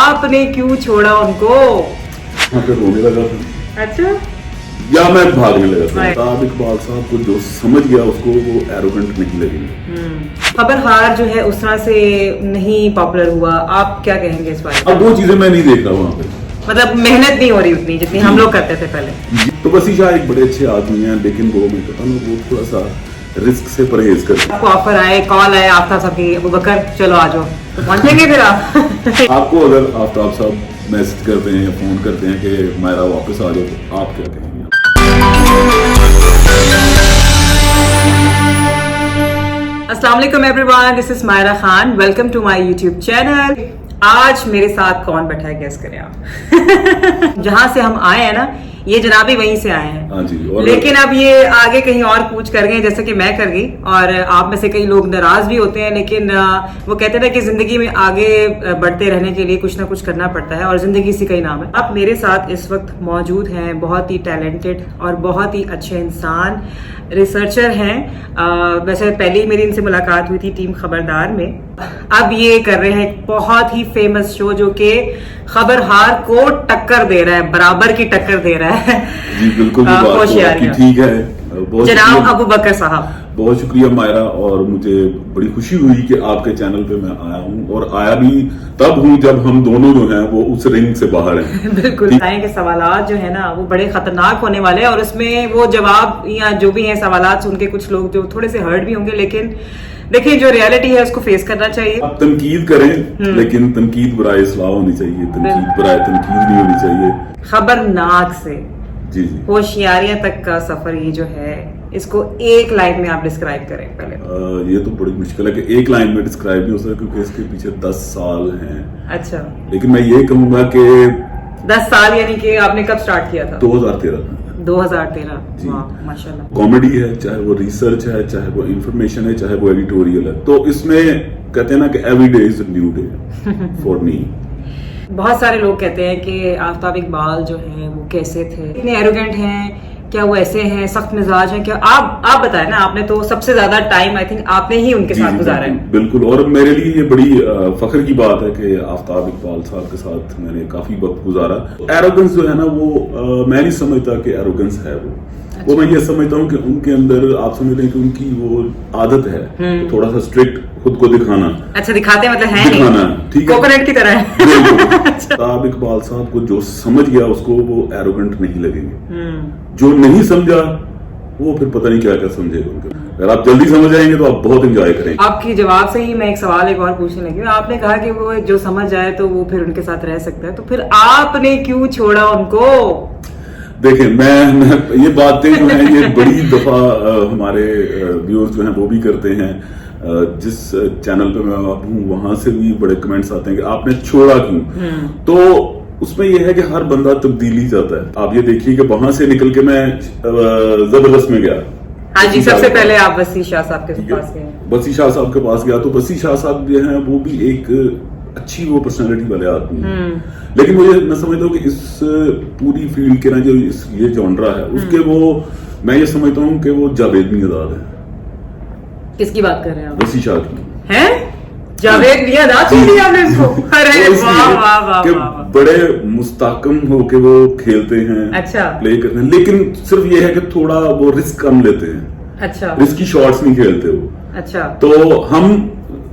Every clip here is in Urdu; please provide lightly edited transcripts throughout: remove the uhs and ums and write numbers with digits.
آپ نے کیوں چھوڑا ان کو؟ وہاں پہ رونے لگا تھا اچھا یا میں بھاگنے لگا تھا. آفتاب اقبال صاحب کو جو سمجھ گیا اس کو وہ ایروگنٹ نہیں لگے گا. خبرہار جو ہے اس طرح سے نہیں پاپولر ہوا، آپ کیا کہیں گے اس بارے میں؟ اب وہ چیزیں میں نہیں دیکھ رہا وہاں پہ، مطلب محنت نہیں ہو رہی اتنی جتنی ہم لوگ کرتے تھے پہلے. تو وسیع شاہ ایک بڑے اچھے آدمی ہیں، لیکن وہ میں کہتا ہوں وہ تھوڑا سا رسک سے پرہیز کرتے. آپ کو آفر آئے، کال آئے آفتاب صاحب کی، ابو بکر چلو آ جاؤ، تو پہنچیں گے پھر آپ؟ آپ کو اگر آفتاب صاحب میسج کرتے ہیں یا فون کرتے ہیں کہ مائرہ واپس آ جاؤ تو آپ کیا کہیں گے؟ السلام علیکم everyone, this is Maira Khan, welcome to my YouTube channel. آج میرے ساتھ کون بیٹھا ہے گیس کریں آپ؟ جہاں سے ہم آئے ہیں نا، یہ جناب ہی وہیں سے آئے ہیں. ہاں جی. لیکن اب یہ آگے کہیں اور کوچ کر گئے جیسے کہ میں کر گئی، اور آپ میں سے کئی لوگ ناراض بھی ہوتے ہیں، لیکن وہ کہتے ہیں کہ زندگی میں آگے بڑھتے رہنے کے لیے کچھ نہ کچھ کرنا پڑتا ہے، اور زندگی اسی کا ہی نام ہے. آپ میرے ساتھ اس وقت موجود ہیں بہت ہی ٹیلنٹڈ اور بہت ہی اچھے انسان، ریسرچر ہیں. ویسے پہلے میری ان سے ملاقات ہوئی تھی ٹیم خبردار میں. اب یہ کر رہے ہیں ایک بہت ہی فیمس شو جو کہ خبرہار کو ٹکر دے رہا ہے، برابر کی ٹکر دے رہا ہے. جی بالکل ٹھیک ہے. جناب ابو بکر صاحب، بہت شکریہ مائرہ، اور مجھے بڑی خوشی ہوئی کہ آپ کے چینل پہ میں آیا ہوں، اور آیا بھی تب ہوں جب ہم دونوں جو ہیں وہ اس رنگ سے باہر ہیں. بالکل. بتائیں کہ سوالات جو ہے نا وہ بڑے خطرناک ہونے والے ہیں، اور اس میں وہ جواب یا جو بھی ہیں سوالات سن کے کچھ لوگ جو تھوڑے سے ہرٹ بھی ہوں گے، لیکن دیکھیں جو ریالٹی ہے اس کو فیس کرنا چاہیے. آپ تنقید کریں لیکن تنقید برائے اصلاح ہونی چاہیے، تنقید برائے تنقید نہیں ہونی چاہیے. خبرناک سے جی جی ہوشیاریاں تک کا سفر یہ جو ہے، اس کو ایک لائن میں آپ ڈسکرائب کریں پہلے. یہ تو بڑی مشکل ہے کہ ایک لائن میں ڈسکرائب نہیں ہو سکتا، کیونکہ اس کے پیچھے 10 سال ہیں. اچھا. لیکن میں یہ کہوں گا کہ 10 سال یعنی کہ آپ نے کب سٹارٹ کیا تھا؟ 2013. جی. ماشاءاللہ. کامیڈی ہے، چاہے وہ ریسرچ ہے، چاہے وہ انفارمیشن ہے، چاہے وہ ایڈیٹوریل ہے، تو اس میں کہتے ہیں نا کہ every day is a new day for me. بہت سارے لوگ کہتے ہیں کہ آفتاب اقبال جو ہیں وہ کیسے تھے، اتنے ایروگنٹ ہیں کیا، وہ ایسے ہیں، سخت مزاج ہیں کیا؟ آپ بتائیں نا، آپ نے تو سب سے زیادہ ٹائم آئی تھنک آپ نے ہی ان کے ساتھ گزارا ہے. بالکل. اور میرے لیے یہ بڑی فخر کی بات ہے کہ آفتاب اقبال صاحب کے ساتھ میں نے کافی وقت گزارا. ایروگنس جو ہے نا وہ میں نہیں سمجھتا کہ ایروگنس ہے وہ میں یہ سمجھتا ہوں کہ ان کے اندر آپ سمجھ لیں کہ ان کی وہ عادت ہے تھوڑا سا اسٹرکٹ خود کو دکھانا. اچھا دکھاتے مطلب ہے دکھانا، ٹھیک ہے، کوکونٹ کی طرح. آفتاب اقبال صاحب کو جو سمجھ گیا اس کو وہ ایروگنٹ نہیں لگیں گے. جو نہیں سمجھا وہ پھر پتہ نہیں کیا کیا سمجھے گا. ان کے اگر آپ جلدی سمجھ جائیں گے تو آپ بہت انجوائے کریں گے. آپ کی جواب سے ہی میں ایک سوال ایک اور پوچھنے لگی. آپ نے کہا کہ وہ جو سمجھ جائے تو وہ پھر ان کے ساتھ رہ سکتا ہے، تو پھر آپ نے کیوں چھوڑا ان کو؟ دیکھیں میں یہ باتیں جو ہیں یہ بڑی دفعہ ہمارے ویورز جو ہیں وہ بھی کرتے ہیں. جس چینل پہ میں اب ہوں وہاں سے بھی بڑے کمنٹس آتے ہیں کہ آپ نے چھوڑا کیوں. تو اس میں یہ ہے کہ ہر بندہ تبدیلی چاہتا ہے. آپ یہ دیکھیے کہ وہاں سے نکل کے میں زبردست میں گیا. ہاں جی. سب سے پہلے آپ وسیع شاہ صاحب کے پاس گئے. وسیع شاہ صاحب کے پاس گیا تو وسیع شاہ صاحب جو ہیں وہ بھی ایک اچھی وہ پرسنالٹی والے آدمی ہیں. لیکن مجھے میں سمجھتا ہوں کہ اس پوری فیلڈ کے نا جو یہ جانرا ہے اس کے وہ میں یہ سمجھتا ہوں کہ وہ جاوید میاں ہے. کس کی بات کر رہے ہیں آپ؟ وسیع شاہ کی. ہیں جاوید میاں کہ بڑے مستحکم ہو کے وہ کھیلتے ہیں، اچھا پلے کرتے ہیں، لیکن صرف یہ ہے کہ تھوڑا وہ رسک کم لیتے ہیں. اچھا. رسکی شاٹس نہیں کھیلتے وہ. اچھا. تو ہم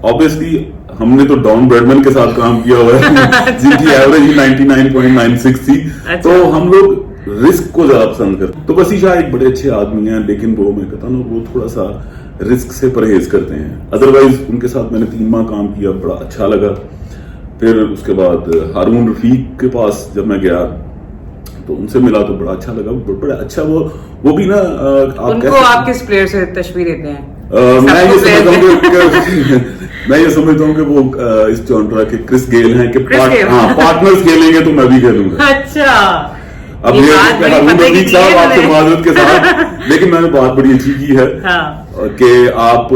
آبویسلی ہم نے تو ڈان بریڈمن کے ساتھ کام کیا ہوا ہے جن کی ایوریج 99.96 تھی. تو ہم لوگ رسک کو زیادہ پسند کرتے. تو وسیع شاہ ایک بڑے اچھے آدمی ہیں، لیکن وہ میں کہتا ہوں وہ تھوڑا سا رسک سے پرہیز کرتے ہیں. ادروائز ان کے ساتھ میں نے 3 ماہ کام کیا، بڑا اچھا لگا. پھر اس کے بعد ہارون رفیق کے پاس جب میں گیا تو ان سے ملا تو بڑا اچھا لگا. بڑا اچھا وہ بھی نا ان کو آپ کس پلیئر سے تشبیہ دیتے ہیں؟ میں یہ سمجھتا ہوں کہ وہ اس جانرا کے کرس گیل ہیں کہ پارٹنرز کھیلیں گے تو میں بھی کھیلوں گا. اچھا. اب یہ صاحب آپ سے معذرت کے ساتھ، لیکن میں نے بات بڑی اچھی کی ہے کہ آپ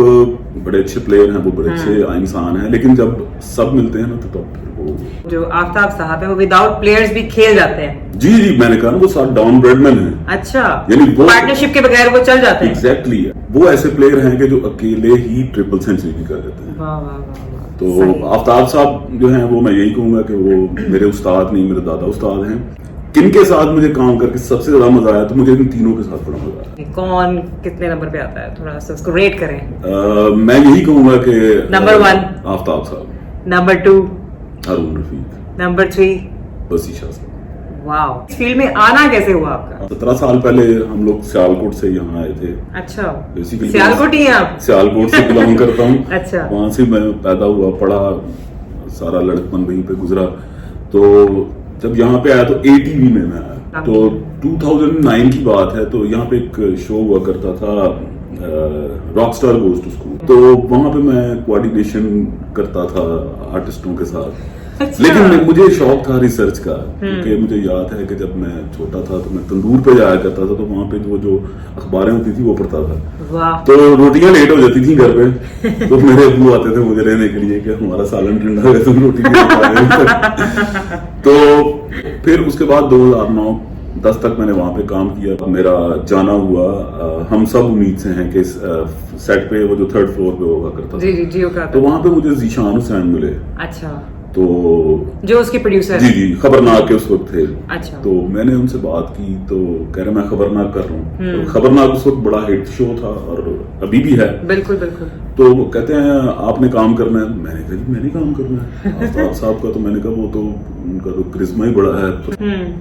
بڑے اچھے پلیئر ہیں، وہ بڑے اچھے انسان ہیں، لیکن جب سب ملتے ہیں نا تو تب وہ جو آفتاب صاحب ہیں وہ وداؤٹ پلیئرز بھی کھیل جاتے ہیں. جی میں نے کہا نا وہ ساتھ ڈان بریڈمن ہیں. اچھا. یعنی وہ پارٹنرشپ کے بغیر وہ چل جاتے ہیں. ایگزیکٹلی. وہ ایسے پلیئر ہیں کہ جو اکیلے ہی ٹرپل سینچری بھی کر دیتے ہیں. واہ واہ واہ. تو آفتاب صاحب جو ہیں وہ میں یہی کہوں گا کہ وہ میرے استاد نہیں, میرے دادا استاد ہیں. کن کے ساتھ مجھے کام کر کے سب سے زیادہ مزہ آیا تو مجھے ان تینوں کے ساتھ بڑا مزہ آیا. کون کتنے نمبر پہ آتا ہے, تھوڑا سا اس کو ریٹ کریں. میں یہی کہوں گا کہ نمبر 1 آفتاب صاحب, نمبر 2 ہارون رفیق, نمبر 3 بسی شاہ صاحب. واو, اس فیلڈ میں آنا کیسے ہوا آپ کا؟ 17 سال پہلے ہم لوگ سیالکوٹ سے یہاں آئے تھے. اچھا, بیسیکلی سیالکوٹ ہی ہیں آپ؟ سیالکوٹ سے بلانگ کرتا ہوں. اچھا, وہاں سے میں پیدا ہوا, پڑھا, سارا لڑکپن وہیں پہ گزرا. تو جب یہاں پہ آیا تو ATV میں آیا. تو 2009 کی بات ہے, تو یہاں پہ ایک شو ہوا کرتا تھا rock star goes to school. تو وہاں پہ میں کوآرڈینیشن کرتا تھا آرٹسٹوں کے ساتھ. لیکن مجھے شوق تھا ریسرچ کا, کیونکہ مجھے یاد ہے کہ جب میں چھوٹا تھا تو میں تندور پہ جایا کرتا تھا, تو وہاں پہ جو اخباریں ہوتی تھی وہ پڑھتا تھا. تو روٹیاں لیٹ ہو جاتی تھیں گھر پہ, تو میرے ابو آتے تھے مجھے لینے کے لیے کہ ہمارا سالن ٹھنڈا ہے, تم روٹی تو پھر اس کے بعد 2009-10 تک میں نے وہاں پہ کام کیا. میرا جانا ہوا ہم سب امید سے ہیں کہ سیٹ پہ وہ جو 3rd فلور پہ ہوگا کرتا تھا, تو وہاں پہ مجھے ذیشان حسین ملے. اچھا, تو جو اس کے پروڈیوسر, جی خبرناک کے اس وقت تھے. اچھا, تو میں نے ان سے بات کی تو کہہ رہے میں خبرناک کر رہا ہوں. خبرناک اس وقت بڑا ہٹ شو تھا اور ابھی بھی ہے. بالکل بالکل. تو وہ کہتے ہیں آپ نے کام کرنا ہے. میں نے کہا جی میں نے کام کرنا ہے آفتاب صاحب کا. تو میں نے کہا وہ تو ان کا تو کرزما ہی بڑا ہے.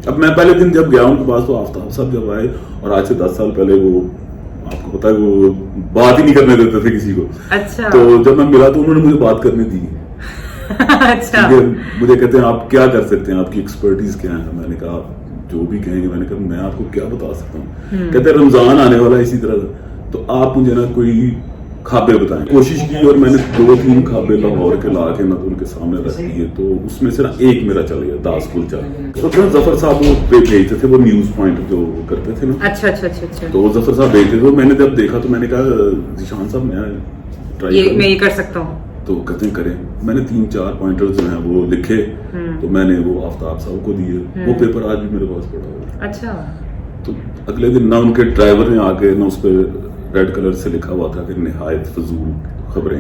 اب میں پہلے دن جب گیا ان کے پاس تو آفتاب صاحب جب آئے, اور آج سے 10 سال پہلے وہ آپ کو پتا ہے وہ بات ہی نہیں کرنے دیتے تھے کسی کو. اچھا, تو جب میں ملا تو انہوں نے مجھے بات کرنے دی. اچھا, مجھے کہتے ہیں آپ کیا کر سکتے ہیں, آپ کی ایکسپرٹیز کیا ہے. میں نے کہا جو بھی کہیں گے. میں نے کہا میں آپ کو کیا بتا سکتا ہوں. کہتے ہیں رمضان آنے والا ہے اسی طرح, تو آپ مجھے نا کوئی کھابے بتائیں. کوشش کی اور میں نے 2-3 کھابے لاہور کے لا کے نہ تو ان کے سامنے رکھ دیے. تو اس میں سے نا ایک میرا چل گیا, داس کلچا. تو ظفر صاحب وہ بھیجتے تھے, وہ نیوز پوائنٹ جو کرتے تھے نا. اچھا اچھا اچھا. تو ظفر صاحب بھیجتے تھے. میں نے جب دیکھا تو میں نے کہا ذیشان صاحب میں یہ کر سکتا ہوں. تو کہتے ہیں کریں. میں نے 3-4 پوائنٹرز جو ہیں وہ لکھے, تو میں نے وہ آفتاب صاحب کو دیے. وہ پیپر آج بھی میرے پاس پڑا ہوا. اچھا. تو اگلے دن نہ ان کے ڈرائیور نے آ کے نہ اس پہ ریڈ کلر سے لکھا ہوا تھا کہ نہایت فضول خبریں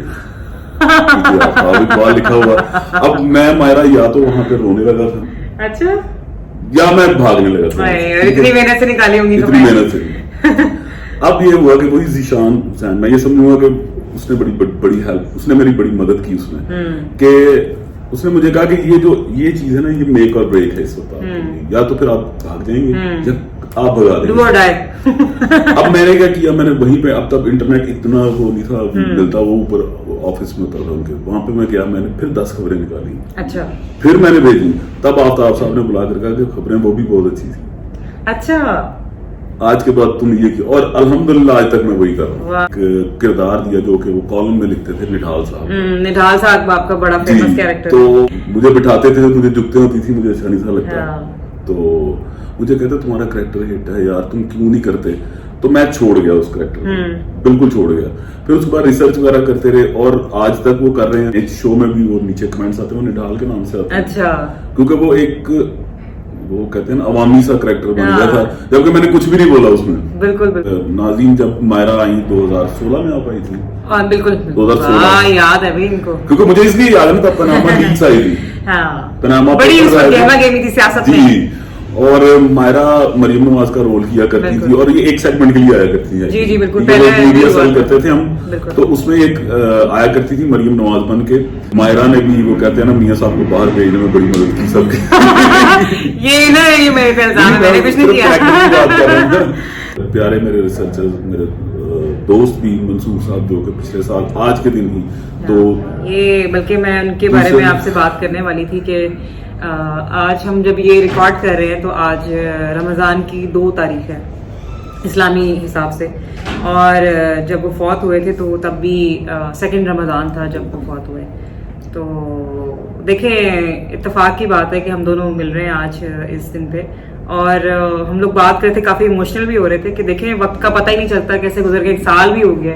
اقبال لکھا ہوا. اب میں مائرہ یا تو وہاں پہ رونے لگا تھا, اچھا, یا میں بھاگنے لگا تھا. اتنی محنت سے نکالی ہوں گی, اتنی محنت سے. اب یہ ہوا کہ وہی ذیشان حسین, میں یہ سمجھوں گا کہ اس نے بڑی ہیلپ, اس نے میری بڑی مدد کی. اس میں کہ اس نے مجھے کہا کہ یہ چیز ہے نا, یہ میک اور بریک ہے اس وقت. یا تو پھر آپ بھاگ جائیں گے یا آپ بھگا دیں گے. اب میں نے کیا کیا, میں نے وہیں پہ, اب تک انٹرنیٹ اتنا وہ نہیں تھا ملتا, وہ اوپر آفس میں ہوتا تھا ان کے, وہاں پہ میں گیا. میں نے پھر 10 خبریں نکالی. اچھا, پھر میں نے بھیجی. تب آفتاب صاحب نے بلا کر کہا کہ خبریں وہ بھی بہت اچھی تھی. اچھا, آج کے بعد تم یہ کیا. اور الحمدللہ آج تک میں وہی کر رہا ہوں. کردار دیا جو کہ وہ کالم میں لکھتے تھے, نڈھال صاحب. نڈھال صاحب آپ کا بڑا فیمس کیریکٹر. تو مجھے بٹھاتے تھے, مجھے جھکتے ہوتی تھی, مجھے اچھا نہیں تھا لگتا. تو مجھے کہتے تمہارا کریکٹر ہٹ ہے یار, تم کیوں نہیں کرتے. تو میں چھوڑ گیا اس کریکٹر کو, بالکل چھوڑ گیا. پھر اس کے بعد ریسرچ وغیرہ کرتے رہے, اور آج تک وہ کر رہے ہیں. ایک شو میں بھی وہ نیچے کمنٹس آتے ہیں, وہ نڈھال کے نام سے آتے ہیں. اچھا, کیونکہ وہ ایک وہ کہتے ہیں نا عوامی سا کریکٹر بن گیا تھا, جبکہ میں نے کچھ بھی نہیں بولا اس میں. بالکل بالکل. ناظرین جب مائرہ آئی 2016 میں آپ آئی تھی. بالکل 2016 یاد ہے بھائی ان کو, کیونکہ مجھے اس لیے یاد ہے نا, تب پناما لیڈس آئی تھی. پناما بڑی گہما گہمی تھی سیاست میں. جی, اور مائرہ مریم نواز کا رول کیا کرتی تھی, اور یہ ایک سیگمنٹ کے لیے آیا کرتی ہے. جی جی بالکل, میڈیا سیل کرتے تھے ہم. تو اس میں ایک آیا کرتی تھی مریم نواز بن کے. مائرہ نے بھی وہ کہتے ہیں نا میاں صاحب کو باہر بھیجنے میں بڑی مدد کی سب کی. یہ نا یہ میرے پہ الزام ہے, میں نے کچھ نہیں کیا. پیارے میرے ریسرچر, میرے دوست بھی منصور صاحب جو کہ پچھلے سال آج کے دن ہی, تو یہ بلکہ میں ان کے بارے میں آپ سے بات کرنے والی تھی کہ آج ہم جب یہ ریکارڈ کر رہے ہیں تو آج رمضان کی 2 تاریخ ہے اسلامی حساب سے, اور جب وہ فوت ہوئے تھے تو تب بھی 2 رمضان تھا جب وہ فوت ہوئے. تو دیکھیں اتفاق کی بات ہے کہ ہم دونوں مل رہے ہیں آج اس دن پہ, اور ہم لوگ بات کرتے تھے, کافی ایموشنل بھی ہو رہے تھے کہ دیکھیں وقت کا پتہ ہی نہیں چلتا کیسے گزر گیا, 1 سال بھی ہو گیا.